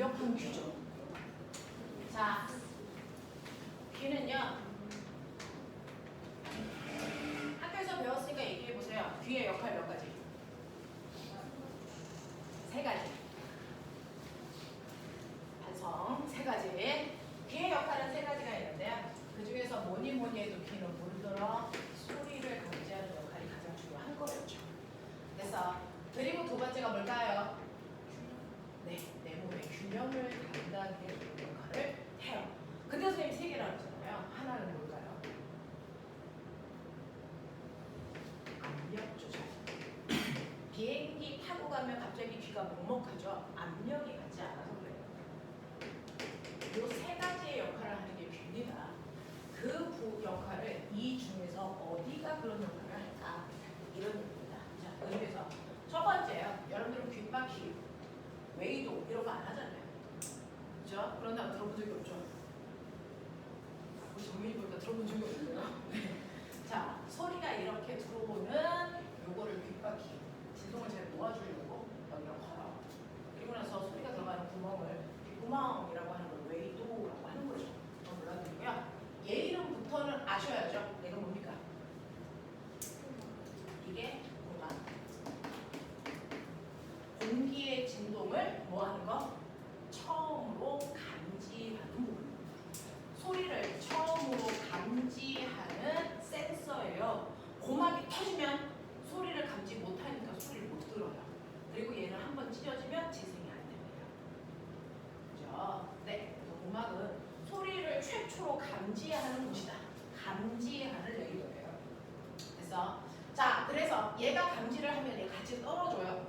완벽한 귀죠. 자, 귀는요. 학교에서 배웠으니까 얘기해 보세요. 귀의 역할 몇 가지? 세 가지. 반성 세 가지. 귀의 역할은 세 가지가 있는데요. 그 중에서 뭐니 해도 귀는 물들어 소리를 감지하는 역할이 가장 중요한 거였죠. 그래서 그리고 두 번째가 뭘까요? 네, 내 몸의 균형을 담당하는 역할을 해요. 근데 선생님이 세 개라고 했잖아요. 하나는 뭘까요? 압력 조절. 비행기 타고 가면 갑자기 귀가 먹먹하죠. 압력이 가지 않아서 그래요. 이 세 가지의 역할을 하는 게 귀입니다. 그 역할을 이 중에서 어디가 그런 역할을 할까? 이런 얘기입니다. 자, 그 중에서 첫 번째요. 여러분들은 귓바퀴, 웨이도 이런 거 안 하잖아요. 그죠? 그런 다음 들어본 적이 없죠? 우리 정민이 보니까 들어본 적이 없어요. 자, 소리가 이렇게 들어오는 요거를 귓바퀴, 진동을 잘 모아주려고 여기를 걸어. 그리고 나서 소리가 들어가는 구멍을 귓구멍이라고 하는 걸 웨이도라고 하는 거죠. 더 몰라드리고요. 얘 이름부터는 아셔야죠. 얘가 뭡니까? 이게 고막. 공기의 진동을 뭐 하는 거? 처음으로 감지하는 부분. 소리를 처음으로 감지하는 센서예요. 고막이 터지면 소리를 감지 못하니까 소리를 못 들어요. 그리고 얘는 한번 찢어지면 재생이 안 됩니다. 그죠? 네. 그래서 고막은 소리를 최초로 감지하는 곳이다. 감지하는 레이더예요. 그래서 얘가 감지를 하면 얘가 같이 떨어져요.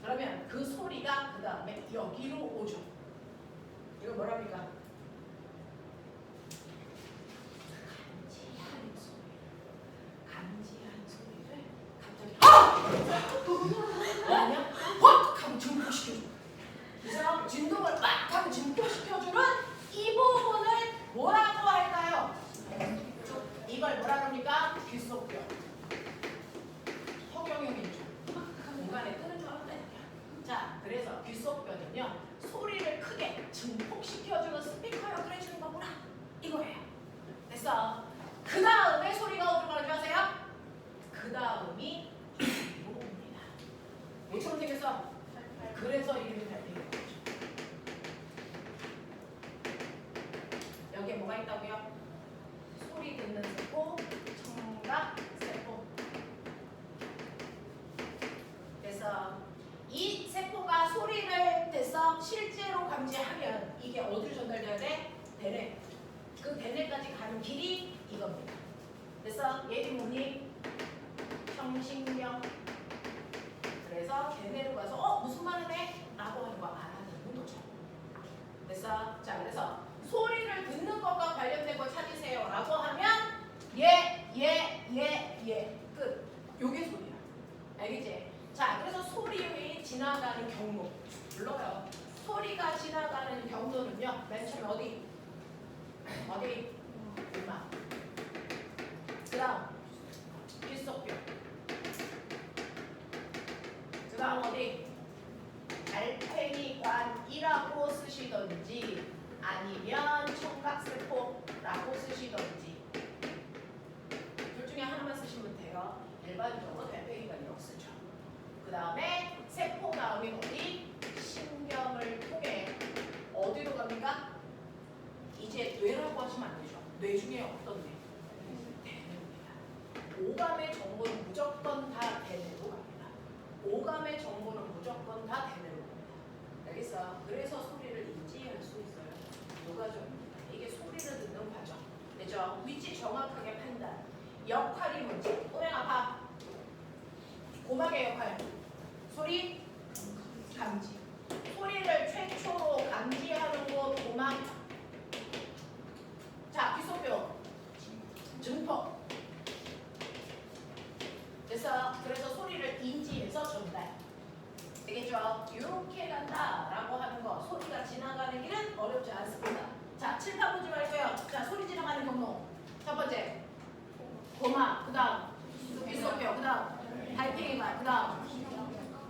그러면 그 소리가 그 다음에 여기로 오죠. 이거 뭐랍니까? 감지하는 소리를 갑자기 뭐냐? 확 하고 증폭시켜줘. 그래서 진동을 막 하고 증폭시켜주는 이 부분을 뭐라고 할까요? 이걸 뭐라 그럽니까? 귓속뼈. 허경영이죠. 공간에 뜨는 줄 알았다니까. 자, 그래서 귓속뼈는요. 소리를 크게 증폭시켜주는 스피커 역할을 해주는 거구나. 이거예요. 됐어. 그 다음에 소리가 어디로 가는 줄 아세요? 그 다음이 귀로 옵니다. 뭐처럼 생겼어? 그래서 이름이 달팽이인 거죠. 여기에 뭐가 있다고요? 소리 듣는 세포, 청각 세포. 그래서 이 세포가 소리를 돼서 실제로 감지하면 이게 어디로 전달돼야 돼? 대뇌. 그 대뇌까지 가는 길이 이겁니다. 그래서 얘는 뭐니? 청신경. 그래서 대뇌로 가서 무슨 말을 해? 라고 하는 거 알아듣는 거죠. 그래서 소리를 듣는 것과 관련된 거 찾으세요 라고 하면 끝. 요게 소리야. 알겠지? 자, 그래서 소리의 지나가는 경로 불러요. 소리가 지나가는 경로는요. 맨 처음에 어디? 고막. 그 다음 귓속뼈. 그 다음 어디? 달팽이관이라고 쓰시던지 아니면 청각세포라고 쓰시던지 둘 중에 하나만 쓰시면 돼요. 일반적으로 달팽이관이라고 쓰죠. 그 다음에 세포 다음이 어디? 신경을 통해 어디로 갑니까? 이제 뇌라고 하시면 안 되죠. 뇌 중에 어떤 뇌? 대뇌입니다. 오감의 정보는 무조건 다 대뇌로 갑니다. 오감의 정보는 무조건 다 대뇌로 갑니다. 알겠어? 그래서 소리를 인지할 수 있어요. 요 과정입니다. 이게 소리를 듣는 과정. 되죠? 위치 정확하게 판단. 역할이 뭔지. 오행 아파. 고막의 역할. 소리 감지. 소리를 최초로 감지하는 곳 고막. 자, 귓속뼈. 증폭. 그래서 소리를 인지해서 전달. 되겠죠? 이렇게 간다라고 하는 거. 소리가 지나가는 길은 어렵지 않습니다. 자, 칠판 보지 말고요. 자, 소리 지나가는 경로. 첫 번째, 고막. 그 다음, 귓속뼈. 그 다음, 달팽이관. 그 다음,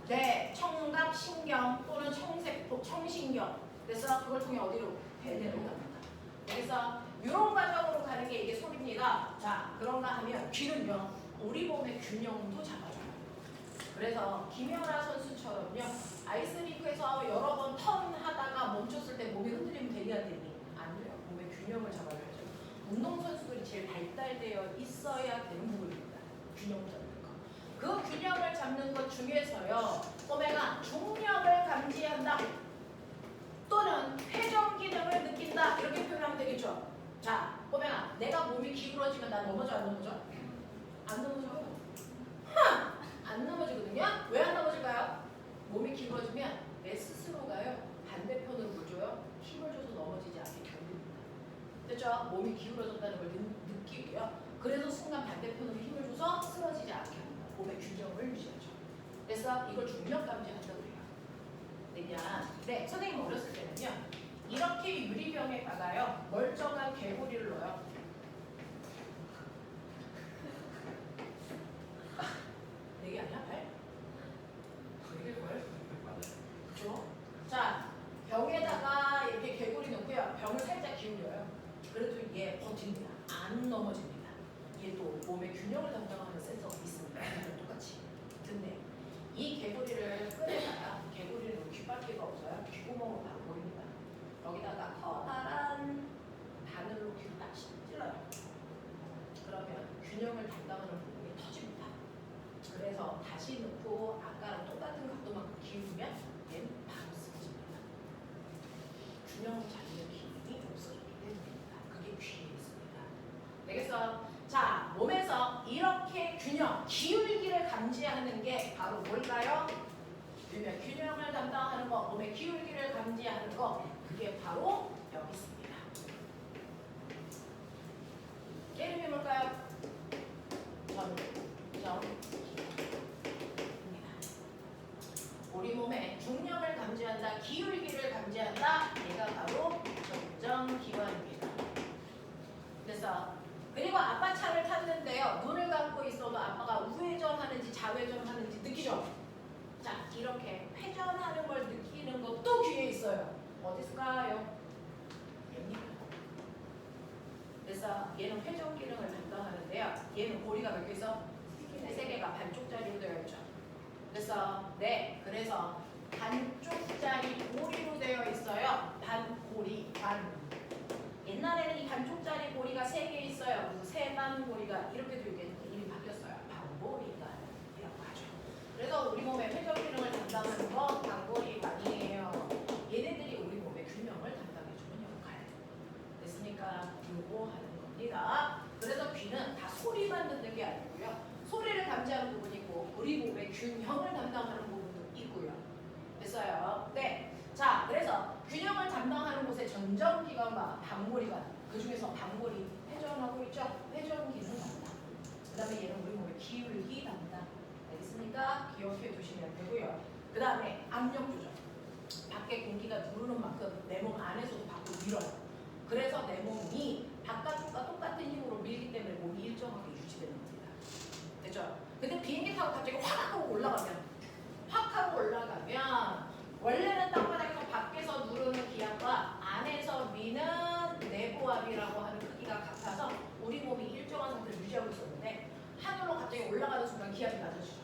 뇌, 청각, 신경 또는 청세포, 청신경. 그래서 그걸 통해 어디로? 대뇌로 갑니다. 그래서 이런 과정으로 가는 게 이게 소리입니다. 자, 그런가 하면 귀는요. 우리 몸의 균형도 잡아줘요. 그래서 김연아 선수처럼요. 아이스링크에서 여러 번 턴하다가 멈췄을 때 몸이 흔들리면 되게 안 되니? 안 돼요. 몸의 균형을 잡아줘야죠. 운동선수들이 제일 발달되어 있어야 되는 부분입니다. 균형 잡는 거. 그 균형을 잡는 것 중에서요. 꼬맹아, 중력을 감지한다. 또는 회전 기능을 느낀다. 이렇게 표현하면 되겠죠. 자, 꼬맹아, 내가 몸이 기울어지면 나 넘어져 안 넘어져? 안 넘어져요. 안 넘어지거든요. 왜 안 넘어질까요? 몸이 기울어지면 내 스스로가요. 반대편으로 뭘 줘요? 힘을 줘서 넘어지지 않게 견딥니다. 됐죠? 몸이 기울어졌다는 걸 느끼고요. 그래서 순간 반대편으로 힘을 줘서 쓰러지지 않게 합니다. 몸의 균형을 유지하죠. 그래서 이걸 중력 감지한다고 해요. 네, 선생님 어렸을 때는요. 이렇게 유리병에다가요. 멀쩡한 개구리를 넣어요. 내게 아니야? 발? 내게걸? 그렇죠? 자, 병에다가 이렇게 개구리 넣고요. 병을 살짝 기울여요. 그래도 얘 버팁니다. 안 넘어집니다. 얘도 몸의 균형을 담당하는 센서가 있습니다. 똑같이. 근데 이 개구리를 꺼내다가 개구리는 귓바퀴가 없어요. 귓구멍으로 바로 보입니다. 여기다가 커다란 바늘로 귀를 딱 찔러요. 그러면 균형을 담당하는 부분이 터집니다. 그래서 다시 넣고 아까랑 똑같은 각도만큼 기울이면 얘는 바로 쓰러집니다. 균형을 잡는 기능이 없어졌기 때문입니다. 그게 귀에 있습니다. 되겠어? 자, 몸에서 이렇게 균형, 기울기를 감지하는 게 바로 뭘까요? 균형을 담당하는 거, 몸의 기울기를 감지하는 거, 그게 바로 여기 있습니다. 이름이 뭘까요? 우리 몸의 중력을 감지한다, 기울기를 감지한다. 얘가 바로 정전기관입니다. 그래서 그리고 아빠 차를 탔는데요. 눈을 감고 있어도 아빠가 우회전하는지 좌회전하는지 느끼죠? 자, 이렇게 회전하는 걸 느끼는 것도 귀에 있어요. 어디 있을까요? 얘입니다. 그래서 얘는 회전 기능을 담당하는데요. 얘는 고리가 몇 개 있어? 세 개가 반쪽짜리로 되어 있죠. 그래서 그래서 반쪽짜리 고리로 되어 있어요. 반고리, 반. 옛날에는 이 반쪽짜리 고리가 3개 있어요. 그래서 세반고리가 이렇게 되게 이름이 바뀌었어요. 반고리관이라고 하죠. 그래서 우리 몸의 회전 기능을 담당하는 건 반고리관이에요. 얘네들이 우리 몸의 균형을 담당해주는 역할. 됐습니까? 요거 하는 겁니다. 그래서 귀는 다 소리만 듣는 게 아니고요. 소리를 감지하는 부분이 있고 우리 몸의 균형을 담당하는 부분도 있고요. 됐어요? 네. 자, 그래서 균형을 담당하는 곳에 전정기관과 방고리관, 그 중에서 방고리 회전하고 있죠? 회전 기능 담당. 그 다음에 얘는 우리 몸의 기울기 담당. 알겠습니까? 기억해 두시면 되고요. 그 다음에 압력 조절. 밖에 공기가 누르는 만큼 내 몸 안에서도 밖으로 밀어요. 그래서 내 몸이 바깥쪽과 똑같은 힘으로 밀기 때문에 몸이 일정하게 유지되는 겁니다. 됐죠? 근데 비행기 타고 갑자기 확 하고 올라가면 원래는 땅바닥에서 밖에서 누르는 기압과 안에서 미는 내부압이라고 하는 크기가 같아서 우리 몸이 일정한 상태를 유지하고 있었는데 하늘로 갑자기 올라가는 순간 기압이 낮아지죠.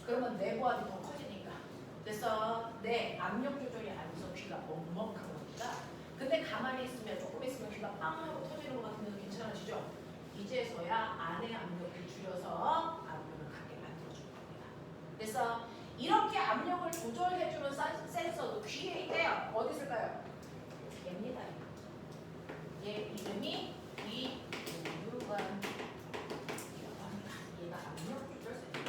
그러면 내부압이 더 커지니까. 그래서 내 압력 조절이 안 돼서 귀가 먹먹한 겁니다. 근데 가만히 있으면 조금 있으면 귀가 빵 하고 터지는 것 같으면 괜찮아지죠? 이제서야 안의 압력을 줄여서 압력을 가게 만들어줄 겁니다. 그래서 이렇게 압력을 조절해주는 센서도 귀에 있대요. 어디 있을까요? 얘입니다. 얘 이름이 귀교류관이라고 합니다. 얘가 압력 조절 센서.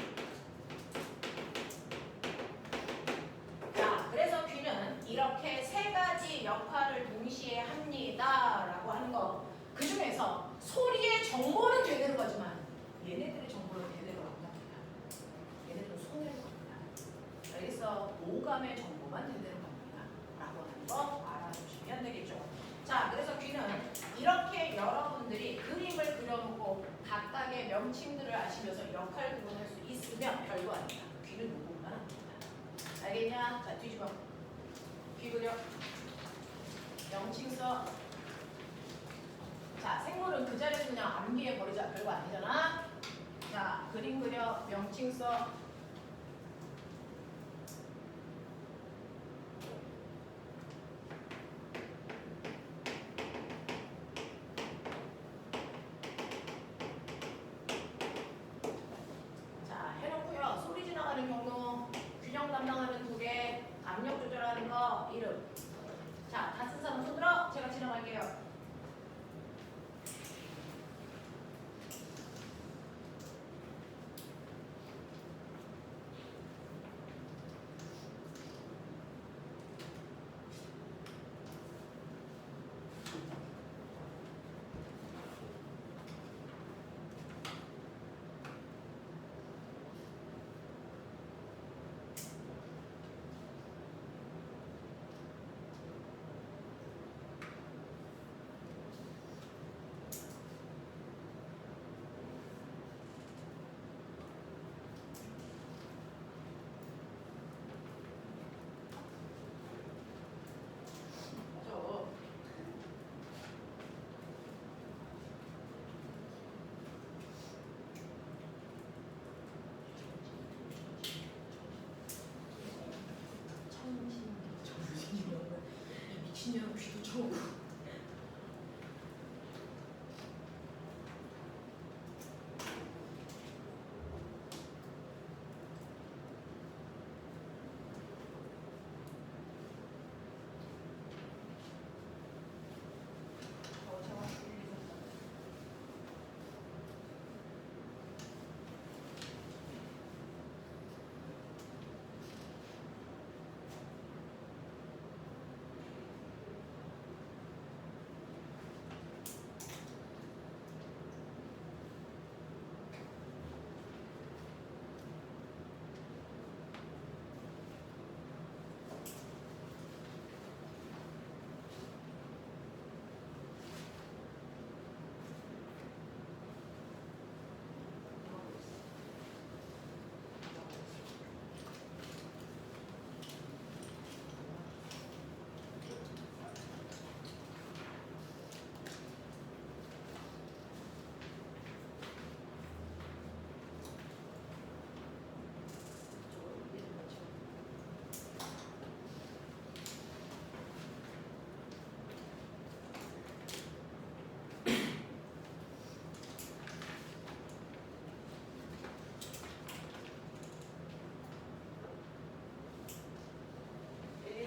자, 그래서 귀는 이렇게 3가지 역할을 동시에 합니다라고 하는 거. 그 중에서 소리의 정보는 되는 거지만 얘네들의 정보는 제대로 안 갑니다. 얘네들은 손해를 갑니다. 그래서 오감의 정보만 제대로 갑니다. 라고 하는 거 알아주시면 되겠죠. 자, 그래서 귀는 이렇게 여러분들이 그림을 그려놓고 각각의 명칭들을 아시면서 역할 구분할 수 있으면 별거 아닙니다. 귀는 요것만 합니다. 알겠냐? 자, 뒤집어. 귀 귀 그려. 명칭 써. 자, 생물은 그 자리에서 그냥 암기해 버리자. 별거 아니잖아. 자, 그림 그려. 명칭 써. 자, 해놓고요. 소리 지나가는 경로, 균형 담당하는 2개, 압력 조절하는 거, 이름. 자, 다 쓴 사람 손 들어. 제가 지나갈게요. 맞아. 정신이 없는 이 미친년 귀도 쳐오고.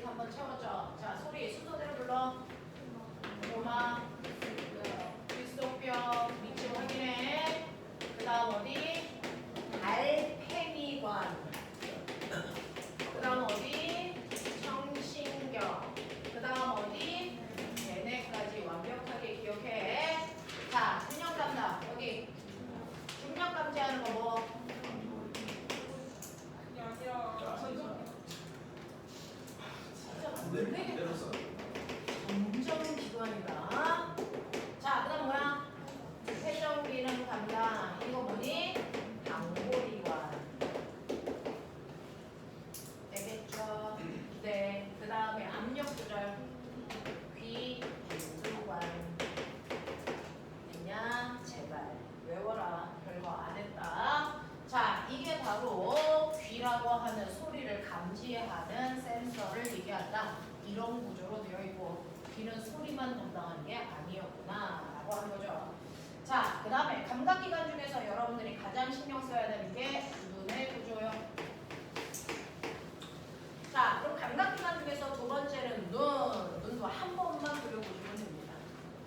한번 채웠죠. 자, 소리 순서대로 불러. 고마, 귓속뼈, 위치 확인해. 그 다음 어디? 달팽이관. 그 다음 어디? 청신경. 그 다음 어디? 얘네까지 완벽하게 기억해. 자, 균형 감당. 여기. 중력 감지하는 거 뭐? 점점 기도합니다. 자, 그 다음 뭐야? 세정 기능 감당. 이거 뭐니? 방골이관. 되겠죠? 네. 그 다음에 압력 조절. 귀, 두관. 됐냐? 제발. 외워라. 별거 안 했다. 자, 이게 바로 귀라고 하는 소리를 감지하는 센서를 얘기한다. 이런 구조로 되어 있고 귀는 소리만 담당하는 게 아니었구나 라고 하는 거죠. 자, 그 다음에 감각기관 중에서 여러분들이 가장 신경 써야 되는 게 눈의 구조요. 자, 그럼 감각기관 중에서 두 번째는 눈. 눈도 한 번만 그려보시면 됩니다.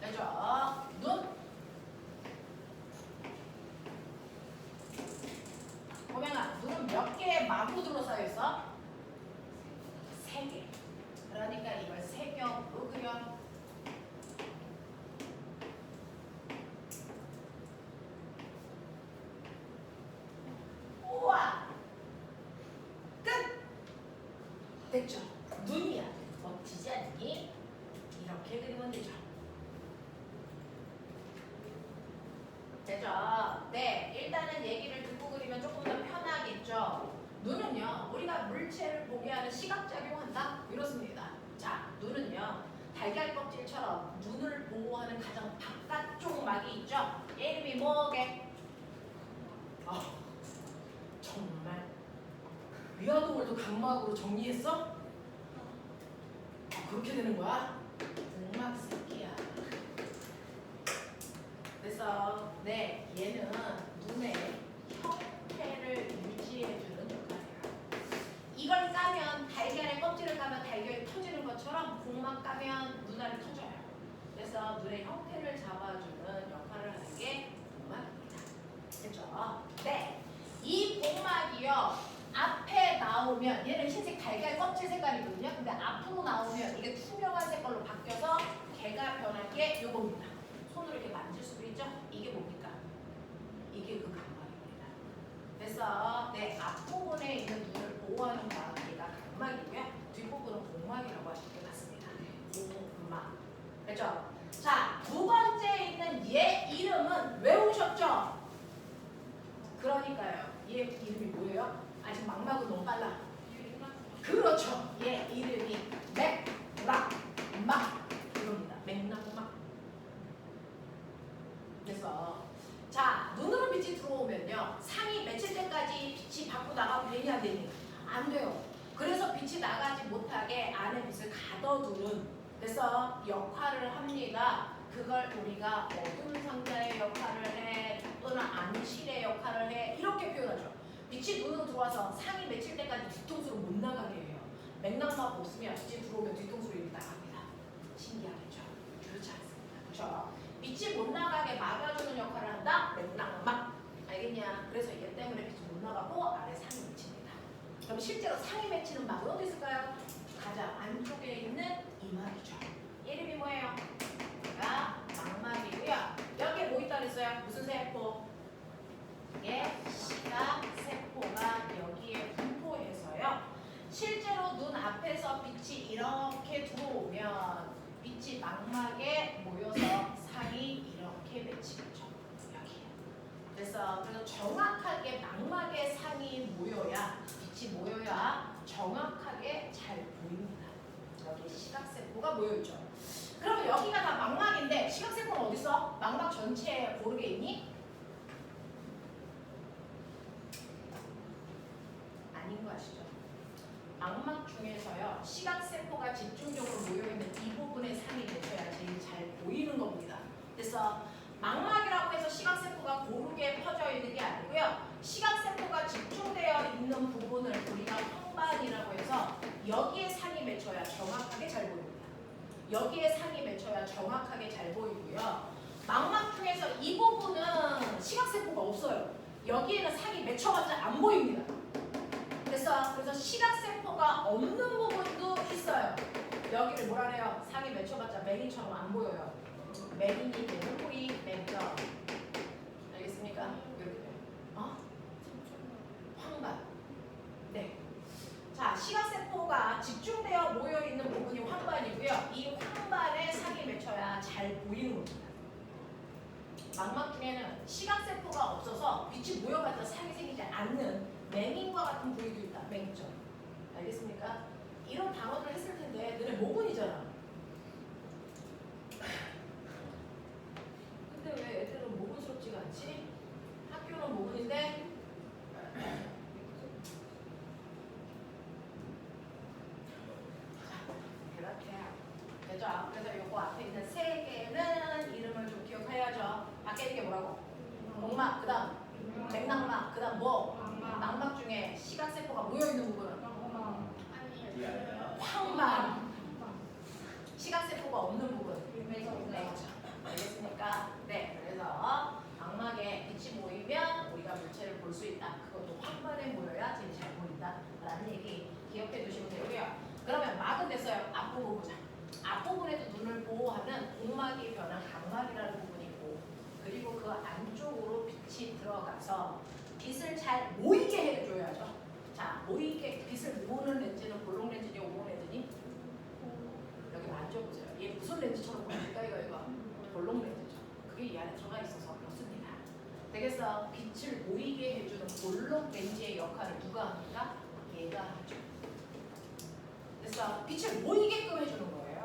되죠? 눈. 보면아, 눈은 몇 개의 마구 둘러싸여 있어? 3개. 그러니까 이걸 세겹으로 그려. 우와! 끝! 됐죠? 눈이야. 멋지지 않니? 이렇게 그리면 되죠. 되죠? 네, 일단은 얘기를 듣고 그리면 조금 더 편하겠죠? 눈은요, 우리가 물체를 보게 하는 시각작용한다? 이렇습니다. 자, 눈은요 달걀 껍질처럼 눈을 보호하는 가장 바깥쪽 막이 있죠. 얘 이름이 뭐게? 정말 위아동을도 각막으로 정리했어? 그렇게 되는 거야? 복막 새끼야. 그래서 네 얘는 눈의 형태를 유지해주는 역할이야. 이걸 까면 달걀의 껍질을 까면 달걀이 터지는 것처럼 복막 까면 눈알이 터져요. 그래서 눈의 형태를 잡아주는 역할을 하는 게 복막입니다. 그렇죠? 네. 이 복막이요. 앞에 나오면 얘는 흰색 달걀 껍질 색깔이거든요. 근데 앞으로 나오면 이게 투명한 색깔로 바뀌어서 개가 변할 게 이겁니다. 손으로 이렇게 만질 수도 있죠? 이게 뭡니까? 이게 그 각막입니다. 그래서 네, 앞부분에 있는 눈을 보호하는 각기가 각막이고요. 뒷부분은 복막이라고 하시는 게 맞습니다. 복막. 그렇죠? 자, 두 번째 있는 얘 이름은 외우셨죠? 그러니까요. 얘 이름이 뭐예요? 아직 막막은 너무 빨라. 그렇죠. 얘 이름이 맥락막 이겁니다. 맥락막. 그래서 자 눈으로 빛이 들어오면요 상이 며칠 때까지 빛이 밖으로 나가고 되니 안 되니? 안 돼요. 그래서 빛이 나가지 못하게 안에 빛을 가둬두는 그래서 역할을 합니다. 그걸 우리가 어둠 상자의 역할을 해 또는 암실의 역할을 해 이렇게 표현하죠. 빛이 눈으로 들어와서 상이 맺힐 때까지 뒤통수로 못 나가게 해요. 맥락막 없으면 빛이 들어오면 뒤통수로 이렇게 나갑니다. 신기하겠죠? 그렇지 않습니다. 그렇죠? 빛이 못 나가게 막아주는 역할을 한다? 맥락막. 알겠냐? 그래서 얘 때문에 빛이 못 나가고 아래 상이 맺힙니다. 그럼 실제로 상이 맺히는 막은 어디 있을까요? 가장 안쪽에 있는 이막이죠. 이름이 뭐예요? 얘가 망막이고요. 여기에 뭐 있다 그랬어요? 무슨 세포? 예, 시각세포가 여기에 분포해서요. 실제로 눈 앞에서 빛이 이렇게 들어오면 빛이 망막에 모여서 상이 이렇게 맺히겠죠. 여기. 그래서 정확하게 망막에 상이 모여야 빛이 모여야 정확하게 잘 보입니다. 여기 시각세포가 모여있죠. 그러면 여기가 다 망막인데 시각세포는 어디 있어? 망막 전체에 고르게 있니? 아닌 거 아시죠? 망막 중에서요 시각세포가 집중적으로 모여있는 이 부분에 상이 되셔야 제일 잘 보이는 겁니다. 그래서 망막이라고 해서 시각세포가 고르게 퍼져 있는 게 아니고요 시각세포가 집중되어 있는 부분을 우리가 황반이라고 해서 여기에 상이 맺혀야 정확하게 잘 보입니다. 여기에 상이 맺혀야 정확하게 잘 보이고요 망막 중에서 이 부분은 시각세포가 없어요. 여기에는 상이 맺혀봤자 안 보입니다. 그래서 시각세포가 없는 부분도 있어요. 여기를 뭐라 그래요? 상이 맺혀봤자 맹이처럼 안 보여요. 맹인이 되는 부위 맹점. 알겠습니까? 이렇게 돼요. 황반. 네. 자, 시각세포가 집중되어 모여있는 부분이 황반이고요. 이 황반에 상이 맺혀야 잘 보이는 겁니다. 망막 중에는 시각세포가 없어서 빛이 모여봤자 상이 생기지 않는 맹인과 같은 부위도 있다. 맹점. 알겠습니까? 이런 단어들을 했을 텐데 너네 모근이잖아. 근데 왜 애들은 모근스럽지가 않지? 학교는 모근인데 그렇죠? 그래서 요거 앞에 있는 세 개는 이름을 좀 기억해야죠. 밖에 있는 게 뭐라고? 복막, 그 다음 맥락막, 그 다음 뭐? 망막 중에 시각세포가 모여있는 부분은? 황반. 시각세포가 없는 부분. 네, 그렇죠. 알겠습니까? 네, 그래서 망막에 빛이 모이면 우리가 물체를 볼 수 있다. 그것도 황반에 모여야 제일 잘 보인다. 라는 얘기 기억해 두시면 되고요. 그러면 막은 됐어요. 앞부분 보자. 앞부분에도 눈을 보호하는 복막이 변한 각막이라는 부분이 있고 그리고 그 안쪽으로 빛이 들어가서 빛을 잘 모이게 해줘야죠. 자, 모이게 빛을 모으는 렌즈는 볼록 렌즈니 오목 렌즈니? 여기 만져보세요. 얘 무슨 렌즈처럼 보입니까? 이거 볼록 렌즈죠. 그게 이 안에 들어가 있어서 그렇습니다. 그래서 빛을 모이게 해주는 볼록 렌즈의 역할을 누가 합니까? 얘가 하죠. 그래서 빛을 모이게끔 해주는 거예요.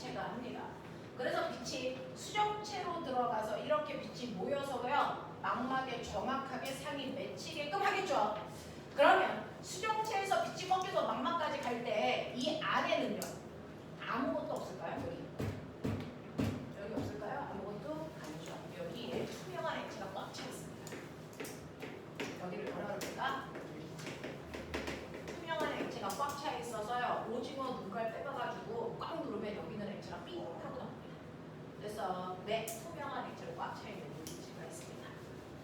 수정체가 합니다. 그래서 빛이 수정체로 들어가서 이렇게 빛이 모여서요 망막에 정확하게 상이 맺히게끔 하겠죠. 그러면 수정체에서 빛이 꺾여서 망막까지 갈 때 이 안에는요 아무것도 없을까요? 여기 없을까요? 아무것도 아니죠. 여기에 투명한 액체가 꽉 차 있습니다. 여기를 뭐라 그럴까? 투명한 액체가 꽉 차 있어서요 오징어 눈깔 빼봐가지고 꽉 누르면 여기는 액체가 삥 하고 나옵니다. 그래서 네 투명한 액체로 꽉 차 있는 물질가 있습니다.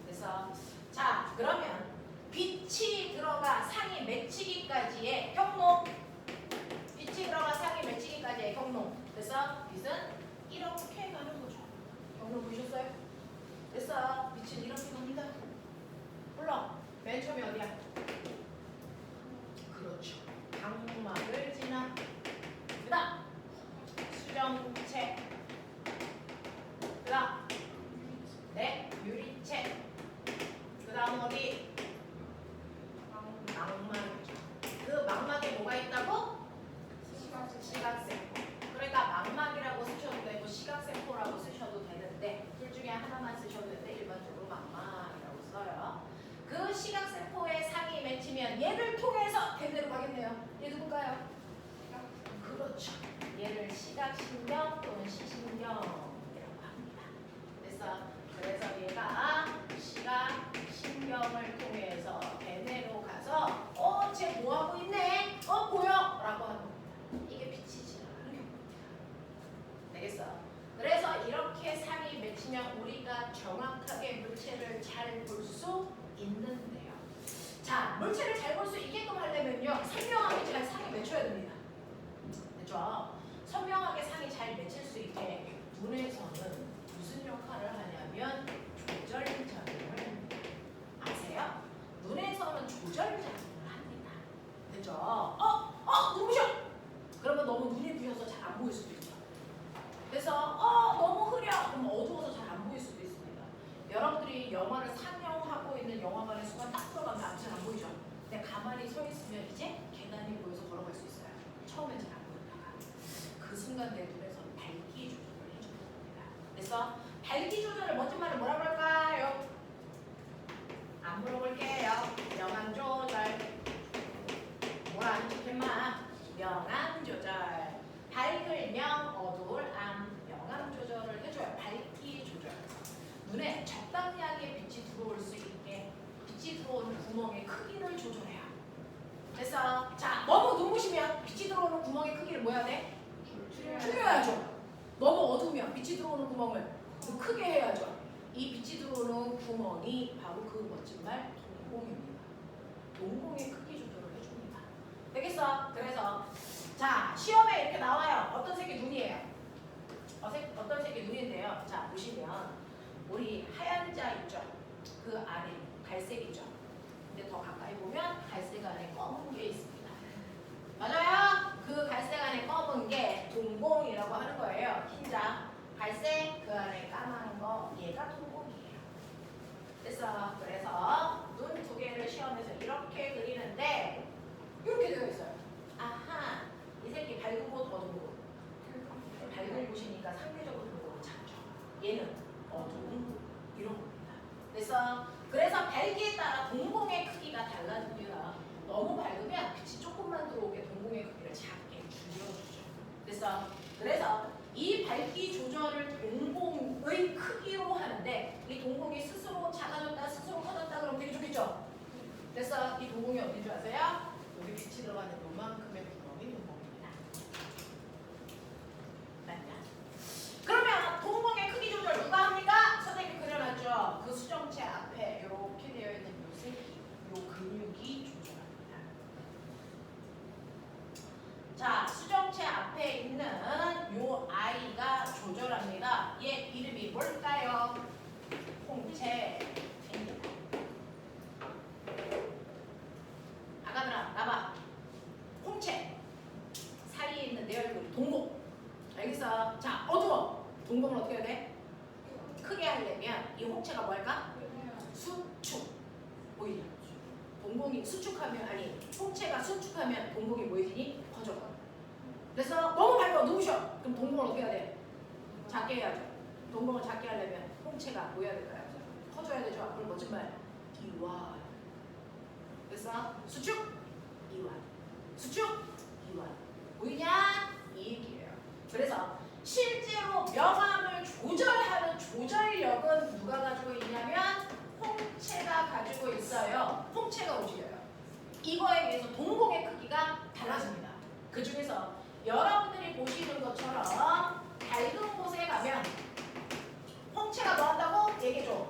그래서 자 그러면 빛이 들어가 상이 맺히기까지의 경로, 빛이 들어가 상이 맺히기까지의 경로. 그래서 빛은 이렇게 가는 거죠. 경로 보셨어요? 그래서 빛은 이렇게 갑니다. 물론 맨 처음에 어디야? 그렇죠. 각막을 지나. 그다음 수정체. 그다음 네 유리체. 그다음 어디? 망막이죠. 그 망막에 뭐가 있다고? 시각세포. 그러니까 망막이라고 쓰셔도 되고 시각세포라고 쓰셔도 되는데 둘 중에 하나만 쓰셔도 되는데 일반적으로 망막이라고 써요. 그 시각세포의 상이 맺히면 얘를 통해서 대대로 가겠네요. 얘 누굴까요? 그렇죠. 얘를 시각신경 또는 시신경이라고 합니다. 그래서 얘가 시각신경을 통해서 대뇌로 가서 쟤 뭐하고 있네? 보여? 라고 하는 겁니다. 이게 빛이 지나가는 경우입니다. 되겠어? 그래서 이렇게 상이 맺히면 우리가 정확하게 물체를 잘 볼 수 있는데요. 자, 물체를 잘 볼 수 있게끔 하려면요 선명하게 잘 상이 맺혀야 됩니다. 그렇죠? 선명하게 상이 잘 맺힐 수 있게 눈에서는 무슨 역할을 하냐면 조절 작용을 합니다. 아세요? 눈에서는 조절 작용을 합니다. 그죠? 눈부셔! 그러면 너무 눈이 부셔서 잘 안 보일 수도 있죠. 그래서 너무 흐려! 그럼 어두워서 잘 안 보일 수도 있습니다. 여러분들이 영화를 상영하고 있는 영화관에 순간 딱 들어가면 잘 안 보이죠? 근데 가만히 서 있으면 이제 계단이 보여서 걸어갈 수 있어요. 처음엔 잘 안 보이다가 그 순간 내 눈에서는 밝기 조절을 해주는 겁니다. 그래서 밝기 조절을 멋진 말을 뭐라고 할까요? 안 물어볼게요. 명암 조절. 뭐라 안 좋겠마? 명암 조절. 밝을 명, 어두울 암. 명암 조절을 해줘요. 밝기 조절. 눈에 적당량의 빛이 들어올 수 있게 빛이 들어오는 구멍의 크기를 조절해요. 그래서 자 너무 눈부시면 빛이 들어오는 구멍의 크기를 뭐 해야 돼? 줄여야죠. 너무 어두우면 빛이 들어오는 구멍을 크게 해야죠. 이 빛이 들어오는 구멍이 바로 그 멋진 말 동공입니다. 동공의 크기 조절을 해줍니다. 되겠어? 그래서 자 시험에 이렇게 나와요. 어떤 색의 눈이에요? 어떤 색의 눈인데요. 자 보시면 우리 하얀 자 있죠? 그 안에 갈색이죠. 근데 더 가까이 보면 갈색 안에 검은 게 있습니다. 맞아요? 그 갈색 안에 검은 게 동공이라고 하는 거예요. 흰자 갈색 그 안에 까만 거 얘가 동공이에요. 그래서 눈 두 개를 시험에서 이렇게 그리는데 이렇게 되어 있어요. 아하 이 새끼 밝은 곳 어두운 곳. 밝은 곳이니까 상대적으로 동공은 작죠. 얘는 어두운 곳 이런 겁니다. 그래서 밝기에 따라 동공의 크기가 달라집니다. 너무 밝으면 빛이 조금만 들어오게 동공의 크기를 작게 줄여주죠. 그래서 이 밝기 조절을 동공의 크기로 하는데 이 동공이 스스로 작아졌다 스스로 커졌다 그러면 되게 좋겠죠. 그래서 이 동공이 어딘 줄 아세요? 여기 빛이 들어가는 요만큼의 구멍이 동공입니다. 맞냐? 그러면 동공의 크기 조절 누가 합니까? 선생님이 그려놨죠. 그 수정체 앞에 이렇게 되어 있는 요 새끼, 요 근육이 조절합니다. 자, 수정체 앞에 있는 요 아이가 조절합니다. 얘 이름이 뭘까요? 홍채입니다. 아가들아, 나봐. 홍채. 사이에 있는 내 얼굴, 동공. 알겠어? 자, 어두워. 동공을 어떻게 해야 돼? 크게 하려면 이 홍채가 뭐 할까? 수축. 보이냐? 동공이 수축하면, 아니, 홍채가 수축하면 동공이 뭐해지니? 커져가. 그래서 너무 밝고 누우셔. 그럼 동공을 어떻게 해야 돼? 작게 해야죠. 동공을 작게 하려면 홍채가 뭐 해야 될까요? 커져야 되죠. 앞으로 멋진 말. 이완. 그래서 수축 이완. 수축 이완. 보이냐? 이 얘기예요. 그래서 실제로 명암을 조절하는 조절력은 누가 가지고 있냐면 홍채가 가지고 있어요. 홍채가 움직여요. 이거에 의해서 동공의 크기가 달라집니다. 그 중에서 여러분들이 보시는 것처럼 밝은 곳에 가면 홍채가 뭐 한다고? 얘기해줘.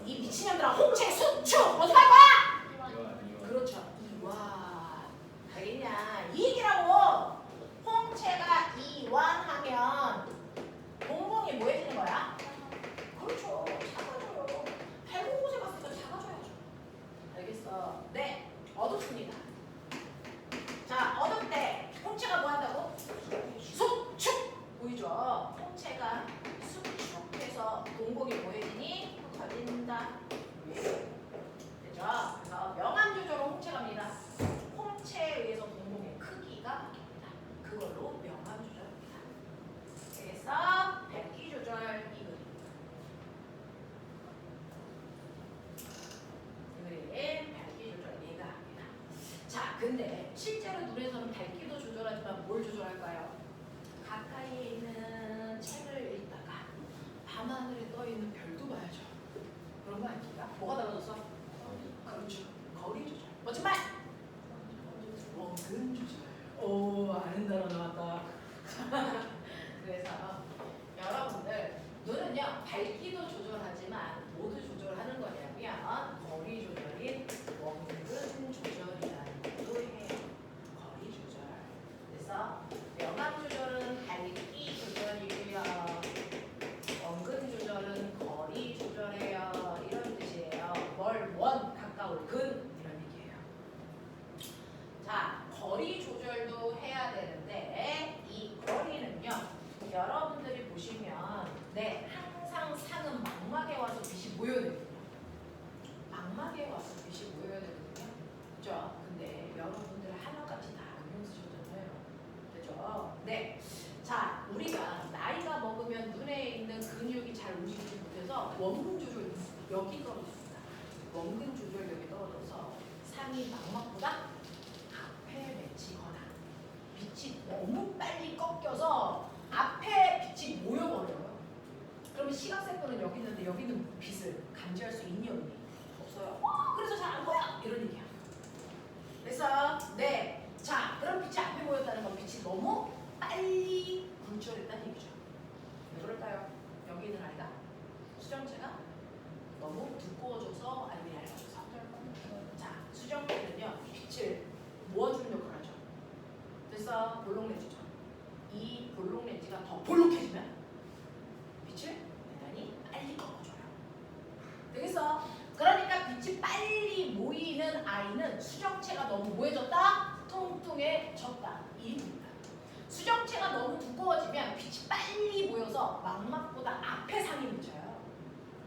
이 미친년들아, 홍채 수축 어떻게 할 거야? 그렇죠. 이완. 알겠냐? 이 얘기라고. 홍채가 이완하면 동공이 뭐 해지는 거야? 그렇죠. 작아져요. 밝은 곳에 갔으니까 작아져야죠. 알겠어? 네. 어둡습니다. 자, 어둡 때 홍채가 뭐 한다고? 수축. 보이죠? 홍채가 수축해서 동공이 뭐 해지니? 커진다. 되죠? 그래서 명암 조절은 홍채갑니다. 홍채에 의해서 동공의 크기가 바뀝니다. 그걸로 명암 조절입니다. 그래서 밝기 조절 이그림 밝기 조절 얘가 합니다. 자, 근데 실제로 눈에서는 밝기도 조절하지만 뭘 조절할까요? 가까이에 있는 책을 읽다가 밤하늘에 떠 있는 별도 봐야죠. 그런 거 아닙니까? 뭐가 달라졌어? 그렇죠. 거리 조절. 멋진 말. 원근 조절. 오, 아는 단어 나왔다. 그래서 여러분들 눈은요 밝기도 조절하지만 모두 조절하는 거냐면 거리 조절인 원근 조절이라는 것도 해요. 거리 조절. 그래서 명암 조절은 밝기 조절이고요. 원근 조절은 거리 조절해요. 이런 뜻이에요. 원 가까울 근 이런 얘기예요. 자, 거리 조절도 해야 되는데 이 거리는요. 여러분들이 보시면 네 항상 상은 망막에 와서 빛이 모여야 되거든요. 망막에 와서 빛이 모여야 되거든요. 그죠? 근데 여러분들 하나같이 다 안경 쓰셨잖아요. 그죠? 네. 자, 우리가 나이가 먹으면 눈에 있는 근육이 잘 움직이지 못해서 원근 조절력이 여기 떨어집니다. 원근 조절력이 떨어져서 상이 망막보다 앞에 맺히거나 빛이 너무 빨리 꺾여서 앞에 빛이 모여버려요. 그러면 시각세포는 여기 있는데 여기 있는 빛을 감지할 수 있니 없니? 없어요. 그래서 잘 안 보여. 이런 얘기야. 그래서 네, 자 그럼 빛이 앞에 모였다는 건 빛이 너무 빨리 분출했다는 얘기죠. 왜 그럴까요? 여기 있는 아이가 수정체가 너무 두꺼워져서 아니면 얇아져서. 자, 수정체는요 빛을 모아주는 역할을 하죠. 그래서 볼록 렌즈죠. 이 볼록 렌즈가 더 볼록해지면 빛을 대단히 빨리 꺾어줘요. 그래서 그러니까 빛이 빨리 모이는 아이는 수정체가 너무 뭐해졌다? 뚱뚱해졌다. 이 의미입니다. 수정체가 너무 두꺼워지면 빛이 빨리 모여서 망막보다 앞에 상이 묻혀요.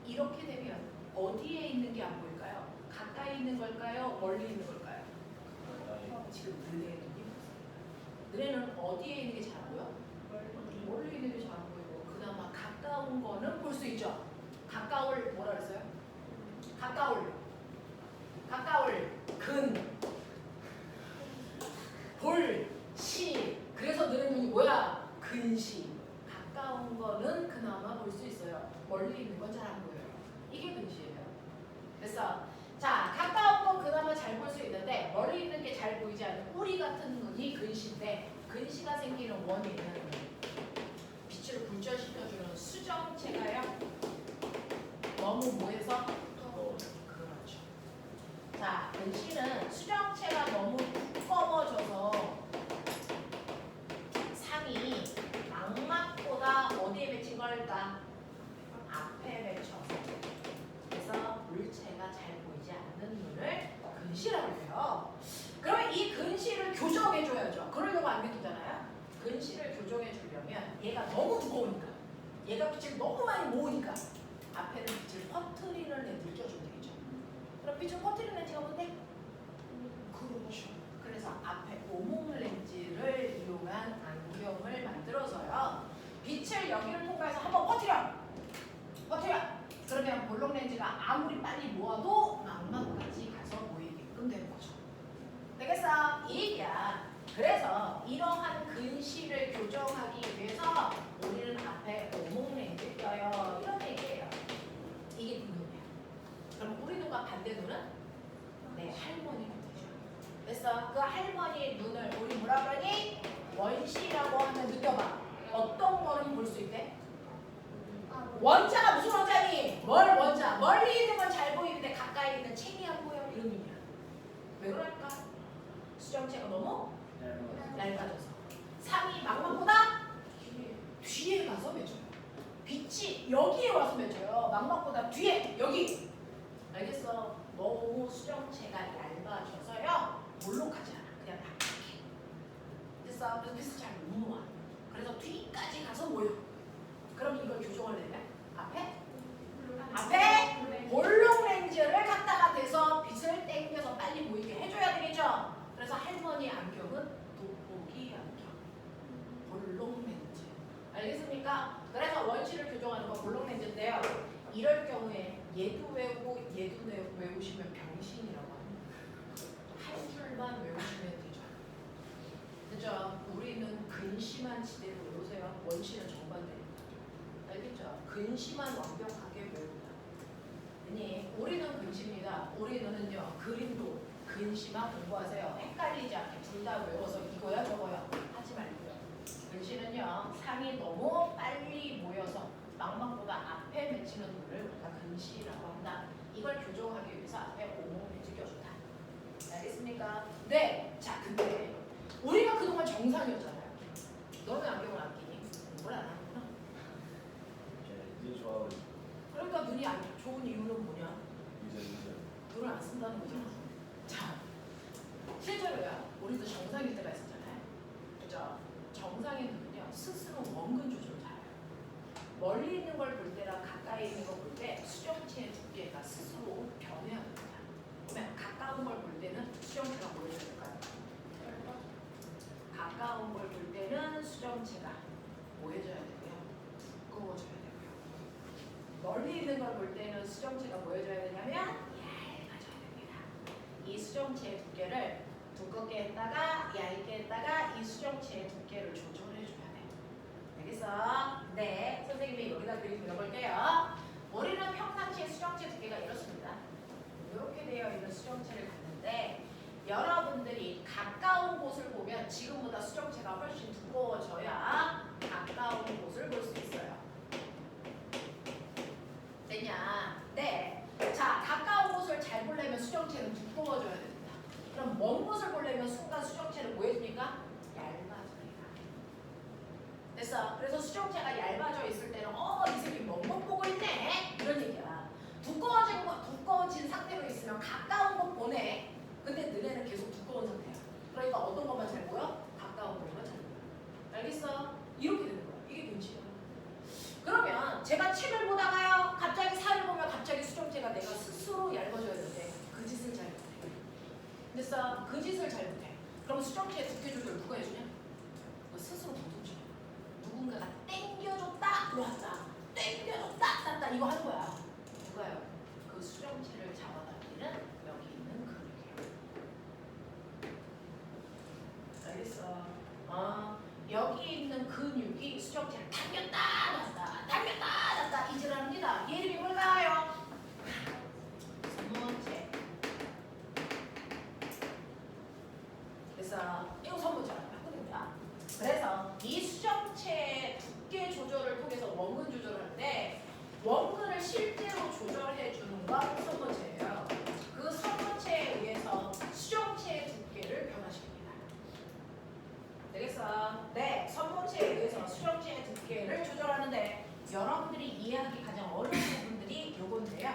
이렇게 되면 어디에 있는 게 안 보일까요? 가까이 있는 걸까요? 멀리 있는 걸까요? 지금 눈에 눈이 보습니다. 눈에는 어디에 있는 게 잘 안 보여? 멀리 있는 게 잘 안 보이고 그나마 가까운 거는 볼 수 있죠. 가까울 뭐라 그랬어요? 가까울 근 볼 시. 그래서 눈의 눈이 뭐야? 근시. 가까운 거는 그나마 볼 수 있어요. 멀리 있는 건 잘 안 보여요. 이게 근시예요. 그래서 자 가까운 건 그나마 잘 볼 수 있는데 멀리 있는 게 잘 보이지 않는 우리 같은 눈이 근시인데 근시가 생기는 원인은 빛을 굴절시켜주는 수정체가요 너무 뭐해서 그렇죠. 자 근시는 수정체가 너무 두꺼워져서 상이 망막보다 어디에 맺힌 걸까? 앞에 맺혀서. 그래서 물체가 잘 보이지 않는 눈을 근시라고 해요. 그러면 이 근시를 교정해줘야죠. 그러려고 안경 끼잖아요. 근시를 교정해주려면 얘가 너무 두꺼우니까 얘가 빛을 너무 많이 모으니까 앞에는 빛을 퍼뜨리는 렌즈를 껴주면 되겠죠. 그럼 빛을 퍼뜨리는 렌즈가 뭔데? 그렇죠. 그래서 앞에 오목 렌즈를 이러한 근시를 교정하기 위해서 우리는 앞에 오목렌즈 껴요. 이런 얘기예요. 이게 눈이야. 그럼 우리 눈과 반대 눈은 네, 할머니 눈이죠. 그래서 그 할머니의 눈을 우리 뭐라 그러니? 원시라고 하면 느껴봐. 어떤 거는 볼 수 있대? 원자가 무슨 원자니? 뭘 원자? 멀리 있는 건 잘 보이는데 가까이 있는 책이 안 보여. 이런 의미야. 왜 그럴까? 수정체가 너무 얇아져서. 상이 망막보다 뒤에 가서 맺혀요. 빛이 여기에 와서 맺혀요. 망막보다 뒤에 여기. 알겠어? 너무 수정체가 얇아져서요. 몰록하지 않아. 그냥 딱딱해. 됐어? 그래서 빛을 잘 못 모아. 그래서 뒤까지 가서 모여. 그럼 이걸 교정하려면 앞에 볼록 렌즈를 갖다가 대서 빛을 땡겨서 빨리 보이게 해줘야 되겠죠? 그래서 할머니 안경은 돋보기 안경, 볼록 렌즈. 알겠습니까? 그래서 원시를 교정하는 건 볼록 렌즈인데요. 이럴 경우에 얘도 외우고 얘도 외우시면 병신이라고 합니다. 한 줄만 외우시면 되죠. 그죠? 우리는 근시만 지대로 외우세요. 원시는 정반대입니다. 알겠죠? 근시만 완벽하게 외운다. 아니, 우리는 근시입니다. 우리는요, 그림도 근시만 공부하세요. 헷갈리지 않게 둘 다 외워서 이거야 저거야 하지 말고요. 근시는요, 상이 너무 빨리 모여서 망막보다 앞에 맺히는 눈을 우리가 근시라고 한다. 이걸 교정하기 위해서 앞에 오목렌즈 껴준다. 알겠습니까? 네. 자, 근데 우리가 그동안 정상이었잖아요. 너는 안경을 안 끼니? 공부를 안 하는구나. 이제 좋아하고 그러니까 눈이 안 좋은 이유는 뭐냐? 이제 눈을 안 쓴다는 거잖아. 자, 실제로요. 우리도 정상일 때가 있었잖아요. 그죠? 정상의 눈은요. 스스로 원근 조절을 잘해요. 멀리 있는 걸 볼 때랑 가까이 있는 걸 볼 때 수정체의 두께가 스스로 변해야 됩니다. 그러면 가까운 걸 볼 때는 수정체가 뭐여야 될까요? 가까운 걸 볼 때는 수정체가 뭐해져야 되고요? 두꺼워져야 되고요. 멀리 있는 걸 볼 때는 수정체가 뭐해져야 되냐면 얇아져야 됩니다. 이 수정체의 두께를 두껍게 했다가 얇게 했다가 이 수정체의 두께를 조절해 줘야 돼요. 알겠어? 네, 선생님이 여기다 그림 그려볼게요. 우리는 평상시에 수정체 두께가 이렇습니다. 이렇게 되어 있는 수정체를 갖는데 여러분들이 가까운 곳을 보면 지금보다 수정체가 훨씬 두꺼워져야 가까운 곳을 볼 수 있어요. 됐냐? 네. 자, 가까운 곳을 잘 보려면 수정체는 두꺼워져야 됩니다. 그럼 먼 곳을 보려면 순간 수정체는 뭐 해줍니까? 얇아집니다. 됐어? 그래서 수정체가 얇아져 있을 때는 이 새끼 먼 곳 보고 있네? 이런 얘기야. 두꺼워진 상태로 있으면 가까운 곳 보네. 근데 너네는 계속 두꺼운 상태야. 그러니까 어떤 것만 잘 보여? 가까운 것만 잘 보여. 알겠어? 이렇게 되는 거야. 이게 근시야. 그러면 제가 책을 보다가요. 갑자기 살을 보면 갑자기 수정체가 내가 스스로 얇아져야 되는데 그 짓을 잘 못해. 됐어? 그 짓을 잘 못해. 그럼 수정체의 두께 조절 누가 해주냐? 스스로 도둑질. 누군가가 땡겨줬다 놓았다. 땡겨줬다 놨다 이거 하는 거야. 누가요? 그 수정체를 잡아당기는 여기 있는 근육이에요. 알겠어? 여기 있는 근육이 수정체를 당겼다 놨다 당겼다 놨다 이질합니다. 얘 이름이 뭘까요? 선모체. 그래서 이거 선모체라고 하거든요. 그래서 이 수정체의 두께 조절을 통해서 원근 조절을 하는데 원근을 실제로 조절해 주는 건 선모체예요. 그 선모체에 의해서 수정체의 두께를 변화시킵니다. 되겠어? 네, 선모체에 의해서 수정체의 두께를 조절하는데 여러분들이 이해하기 가장 어려운 부분들이 요건데요.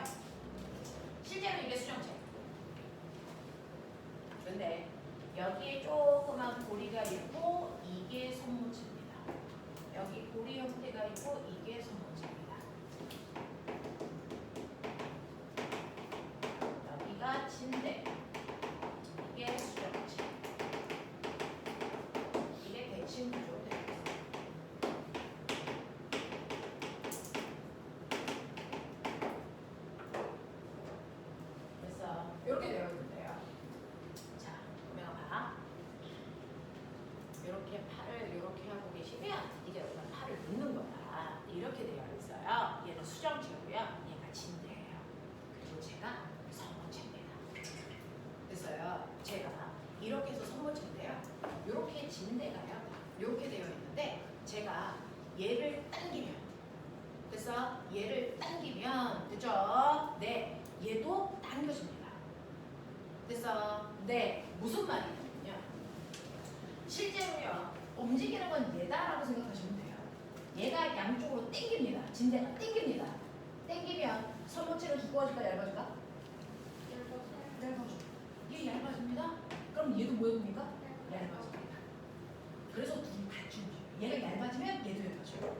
실제로 이게 수정체. 근데 여기에 조그만 고리가 있고 이게 선모체입니다. 여기 고리 형태가 있고 이게 선모체입니다. 여기가 진대, 이게 수정체, 이게 대칭 구조로 되어 있습니다. 그래서 이렇게 되어 있는데요. 자, 보면 봐. 이렇게 계시면 이게 여기다 팔을 놓는 거야. 이렇게 되어 있어요. 얘는 수정체고요. 얘가 진대예요. 그리고 제가 선모체입니다. 됐어요. 제가 이렇게 해서 선모체인데요. 이렇게 진대가요. 이렇게 되어 있는데 제가 얘를 당기면 그래서 얘를 당기면 그죠? 네, 얘도 당겨집니다. 그래서 네, 무슨 말이냐면요. 실제로요. 움직이는 건 얘다라고 생각하시면 돼요. 얘가 양쪽으로 당깁니다. 진대가 당깁니다. 당기면 선모체는 두꺼워질까 얇아질까? 얇아져. 얘 얇아집니다. 그럼 얘도 뭐입니까? 얇아집니다. 그래서 둘이 같이 움직여요. 얘가 얇아지면 얘도 얇아져요.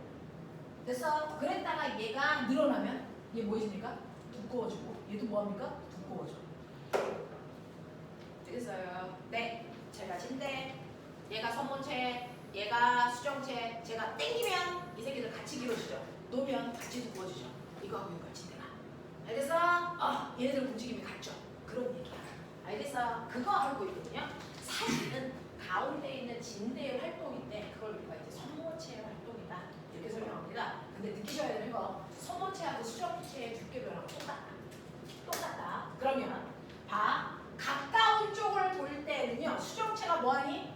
됐어? 그랬다가 얘가 늘어나면 얘 뭐해집니까? 두꺼워지고 얘도 뭐합니까? 두꺼워져. 되겠어요? 네. 제가 진대, 얘가 선모체, 얘가 수정체. 제가 당기면 이 새끼들 같이 길어지죠. 놓으면 같이 두꺼워지죠. 이거하고 이거 진대가. 알겠어? 얘네들 움직임이 같죠? 그런 얘기야. 알겠어? 그거 알고 있거든요. 사실은 가운데 있는 진대의 활동인데 그걸 우리가 이제 선모체의 활동이다 이렇게 설명합니다. 근데 느끼셔야 되는 거 선모체하고 수정체의 두께 변화가 똑같다. 그러면 봐. 가까운 쪽을 볼 때는요. 수정체가 뭐하니?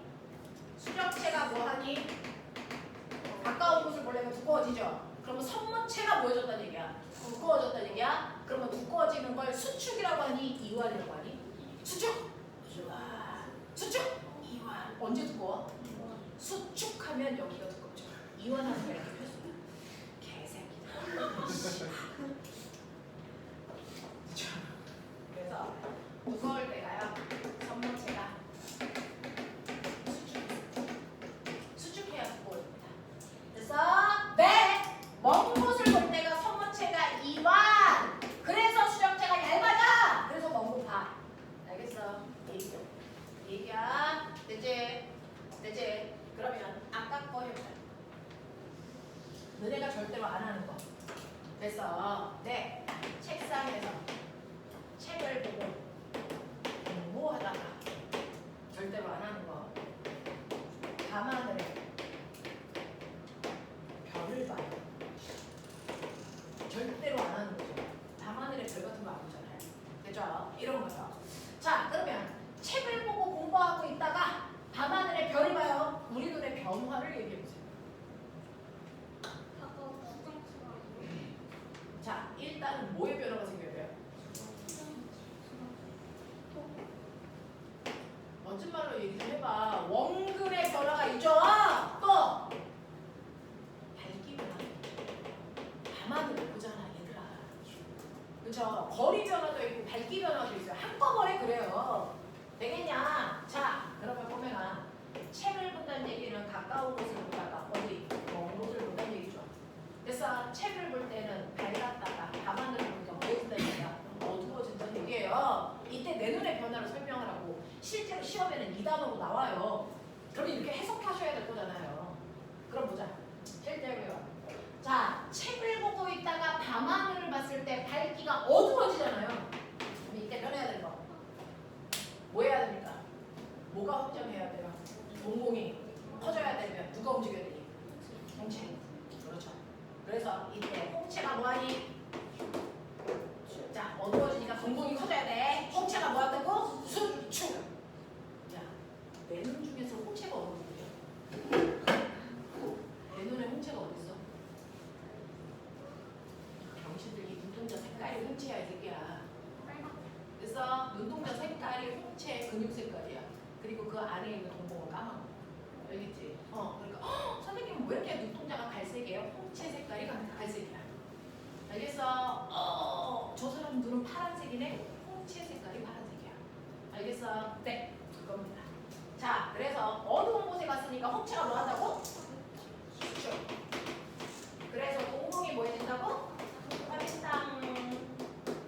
가까운 곳을 보려면 두꺼워지죠. 그러면 선모체가 뭐해졌다는 얘기야? 두꺼워졌다는 얘기야? 그러면 두꺼워지는 걸 수축이라고 하니? 이완이라고 하니? 수축! 수축! 이완. 언제 두꺼워? 수축하면 여기가 두껍죠. 이완하는 게 이렇게 폈어요. 개새끼다. 그래서 무거울 때가요. 선모체가 수축해야 두꺼워집니다. 그래서 네! 먼 곳을 볼 때가 선모체가 이완. 그래서 수정체가 얇아져. 그래서 먼 곳 봐. 알겠어? 얘기야. 되지? 그러면 아까 거 해보자. 너네가 절대로 안 하는 거. 그래서 네. 책상에서 책을 보고 공부하다가 절대로 안 하는 거. 밤하늘에 별을 봐요. 절대로 안 하는 거죠. 밤하늘에 별 같은 거 안 보잖아요. 그죠? 이런 거죠. 자, 그러면 책을 보고 공부하고 있다가 밤하늘에 별을 봐요. 우리 눈의 변화를 얘기해보세요. 자, 일단은 뭐의 변화가 생겨야 돼요? 멋진 말로 얘기 좀 해봐. 원근의 변화가 있죠. 또 밝기 변화. 밤하늘을 보잖아, 얘들아. 그쵸? 거리 변화도 있고 밝기 변화도 있어요. 한꺼번에 그래요. 되겠냐? 자, 그러면 보면은 책을 본다는 얘기는 가까운 곳을 보다가 어디 먼 곳을 본다는 얘기죠. 그래서 책을 볼 때는 밝았다가 밤하늘을 보니까 뭐해진다는 얘기야? 어두워진다는 얘기예요. 이때 내 눈의 변화를 설명을 하고 실제로 시험에는 이 단어로 나와요. 그럼 이렇게 해석하셔야 될 거잖아요. 그럼 보자. 실제로요. 자, 책을 보고 있다가 밤하늘을 봤을 때 밝기가 어두워지잖아요. 그럼 이때 변해야 되는 거. 뭐 해야 됩니까? 뭐가 확정해야 돼요? 동공이 커져야 되면 누가 움직여야 되니? 홍채. 그렇죠. 그래서 이때 홍채가 뭐하니? 자, 어두워지니까 동공이 커져야 돼. 홍채가 뭐한다고? 수축. 야, 내 눈 중에서 홍채가 어디 있냐? 내 눈에 홍채가 어디 있어? 병신들 이 눈동자 색깔이 홍채야 이 새끼야. 그래서 눈동자 색깔이 홍채 근육 색깔이야. 그리고 그 안에 있는 동공은 까만 거. 알겠지? 그러니까 선생님은 왜 이렇게 눈동자가 갈색이에요? 홍채 색깔이 갈색이야. 알겠어? 저 사람 눈은 파란색이네. 홍채 색깔이 파란색이야. 알겠어? 네, 그겁니다. 자, 그래서 어두운 곳에 갔으니까 홍채가 뭐 한다고? 수축. 그래서 동공이 뭐 해진다고? 화면상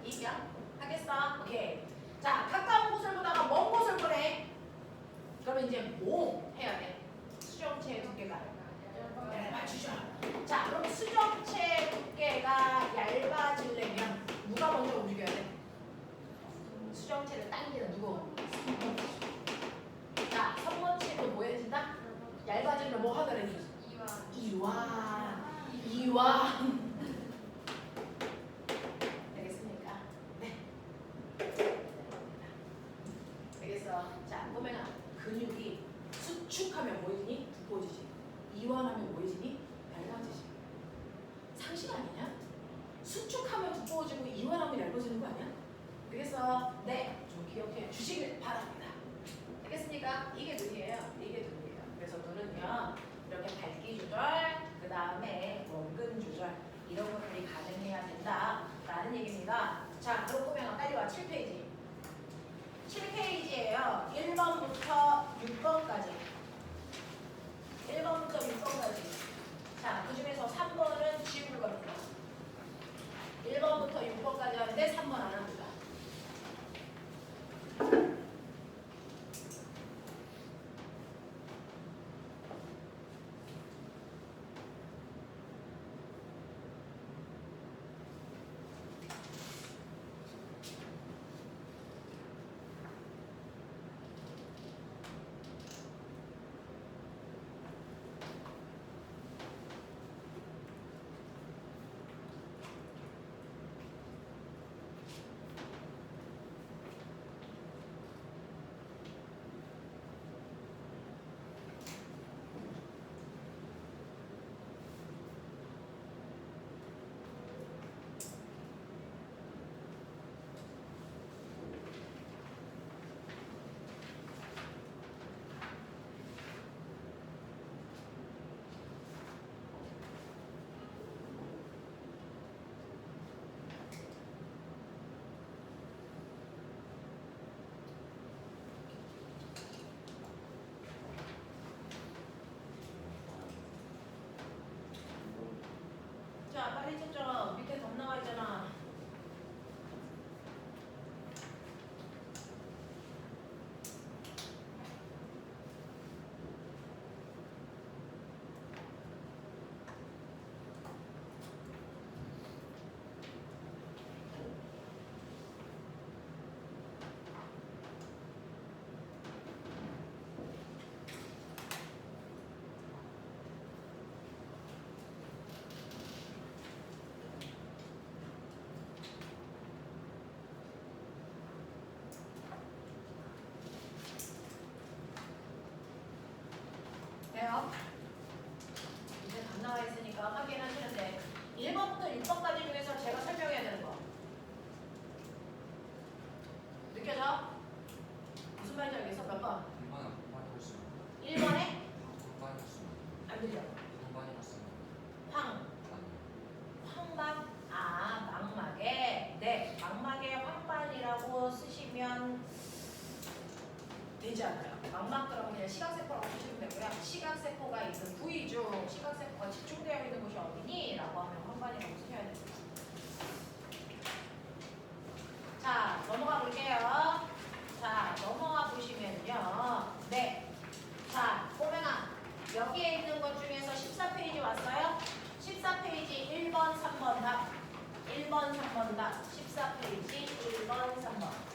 이야 하겠어? 오케이. 자, 가까운 곳을 보다가 먼 곳을 보래. 그러면 이제 뭐 해야 돼? 수정체의 두께가 얇아지죠. 자, 그럼 수정체 두께가 얇아지려면 누가 먼저 움직여야 돼? 수정체를 당기는 누구? 선모체. 자, 선모체도 뭐 해진다? 얇아지면 뭐 하더래? 자, 꼬맹아, 근육이 수축하면 뭐해지니? 두꺼워지지. 이완하면 뭐해지니? 얇아지지. 상식 아니냐? 수축하면 두꺼워지고 이완하면 얇아지는 거 아니야? 그래서 네, 좀 기억해 주시길 바랍니다. 알겠습니까? 이게 눈이에요. 이게 눈이에요. 그래서 눈은요, 이렇게 밝기 조절, 그 다음에 원근 조절 이런 것들이 가능해야 된다라는 얘기입니다. 자, 그럼 꼬맹아 빨리 와. 7페이지. 7페이지예요. 1번부터 6번까지. 1번부터 6번까지. 자, 그 중에서 3번은 지울 겁니다. 1번부터 6번까지 하는데 3번 안 합니다. 자, 빨리 찍잖아. 밑에 답 나와 있잖아. 돼요? 이제 답 나와 있으니까 확인하시는데 1번부터 6번까지 중에서 제가 설명해야 되는 거 느껴져? 무슨 말인지 알겠어? 몇 번? 1번에 안 들려. 황반. 아, 망막에. 네, 망막에 황반이라고 쓰시면 되지 않아요. 망막이라고 그냥 시각세포라고 쓰시면 되고요. 시각세포가 있는 부위 중 시각세포가 집중되어 있는 곳이 어디니? 라고 하면 황반이라고 쓰셔야 됩니다. 자, 넘어가 볼게요. 자, 넘어가 보시면요. 네. 자, 꼬맹아. 여기에 있는 것 중에서 14페이지 왔어요? 14페이지 1번, 3번 답. 1번, 3번 답. 14페이지 1번, 3번.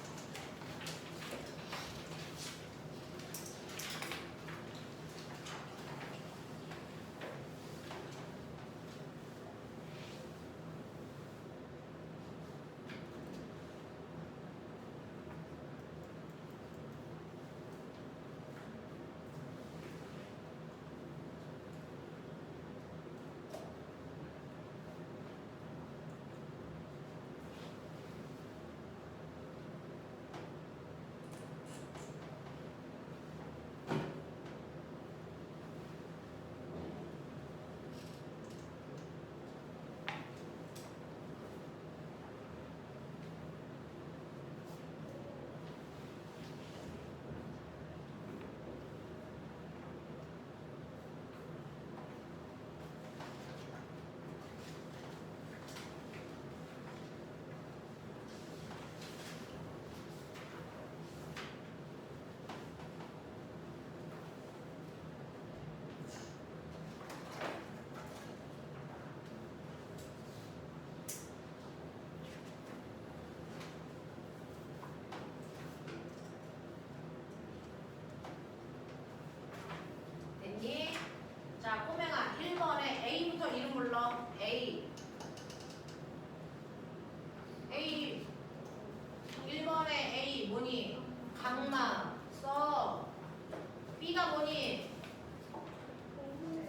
B가 뭐니?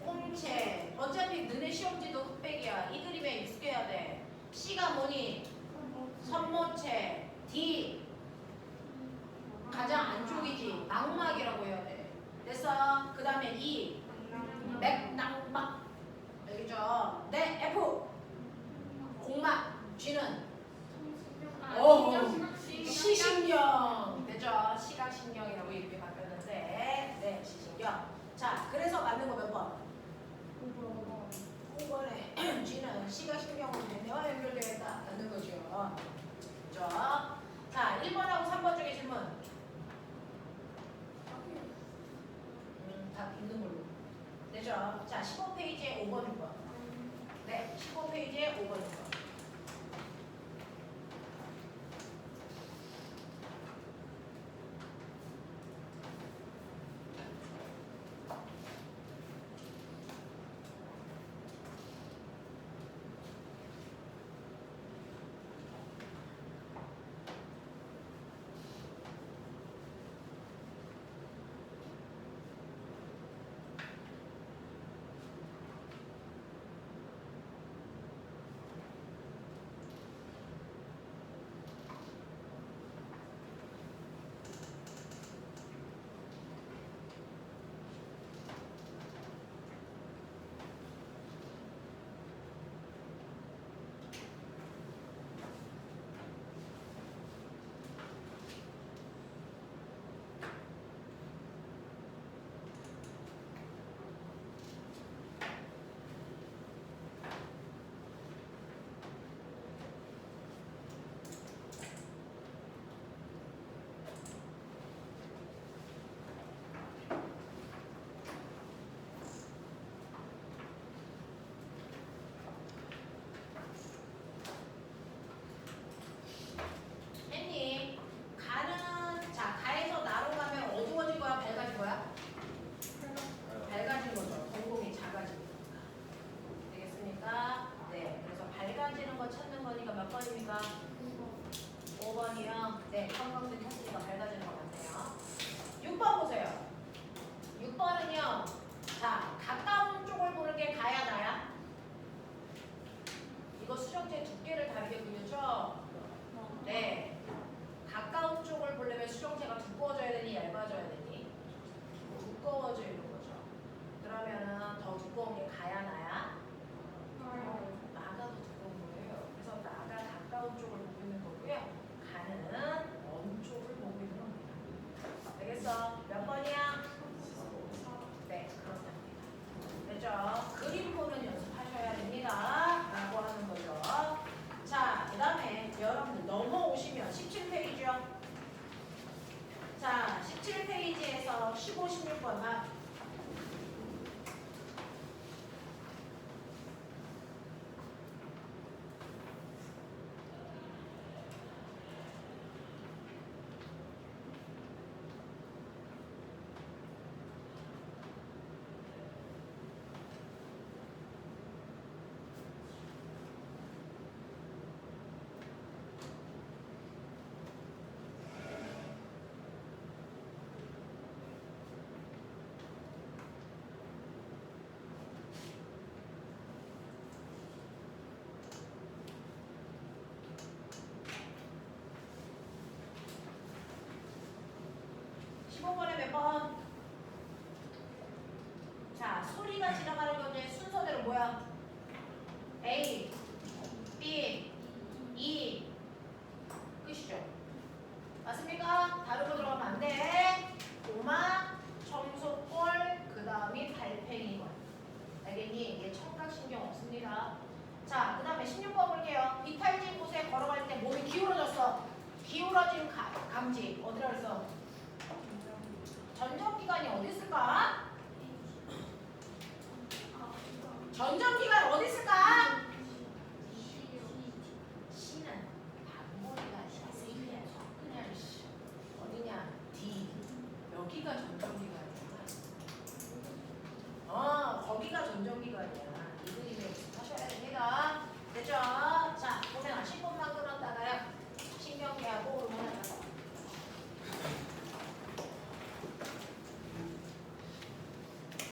홍채. 어차피 너네 시험지도 흑백이야. 이 그림에 익숙해야 돼. C가 뭐니? 선모채. D 가장 안쪽이지. 망막이라고 해야 돼. 됐어? 그 다음에 E 맥낭막. 알겠죠? 네, F 공막. G는 시신경. 됐죠? 시각신경이라고 이렇게 바뀌었는데 네, 시신경. 자, 그래서 맞는 거 몇 번? 5번에 G는 시각신경으로 되네요. 연결되어 있다. 맞는 거죠. 그죠? 자, 1번하고 3번 중에 질문. 다 있는 걸로. 되죠? 자, 15페이지에 5번 6번. 네, 15페이지에 5번 6번. 했니? 가는, 자, 가에서 나로 가면 어두워진 거야? 밝아진 거야? 밝아진 거죠. 공공이 작아진 거니까. 되겠습니까? 네. 그래서 밝아지는 거 찾는 거니까 몇 번입니까? 5번이요. 네. 형광등 켰으니까 밝아지는 거 같네요. 6번 보세요. 6번은요. 자, 가까운 쪽을 보는 게 가야 나야? 이거 수정제 두께를 다르게 그렸죠? 네. 가까운 쪽을 보려면 수정체가 두꺼워져야 되니 얇아져야 되니? 두꺼워져 있는 거죠. 그러면은 더 두꺼운 게 가야 나야? 나가 더 두꺼운 거예요. 그래서 나가 가까운 쪽을 보고 있는 거고요. 가는 먼 쪽을 보고 있는 겁니다. 알겠어? 몇 번이야? 네, 그렇답니다. 됐죠? 그림 보는 연습하셔야 됩니다. 라고 하는 거죠. 자, 그 다음에 여러분들 넘어오시면 17페이지요. 자, 17페이지에서 15, 16번. 15번에 몇 번? 자, 소리가 지나가는 건데 순서대로 뭐야? A, B, E 끝이죠. 맞습니까? 다른 거 들어가면 안 돼. 고마, 청소골, 그 다음이 달팽이관. 알겠니? 얘 청각신경 없습니다. 자, 그 다음에 16번 볼게요. 비탈진 곳에 걸어갈 때 몸이 기울어졌어. 기울어진 감지. 어디라 그랬어? 전정기관이 어디 있을까? 전정기관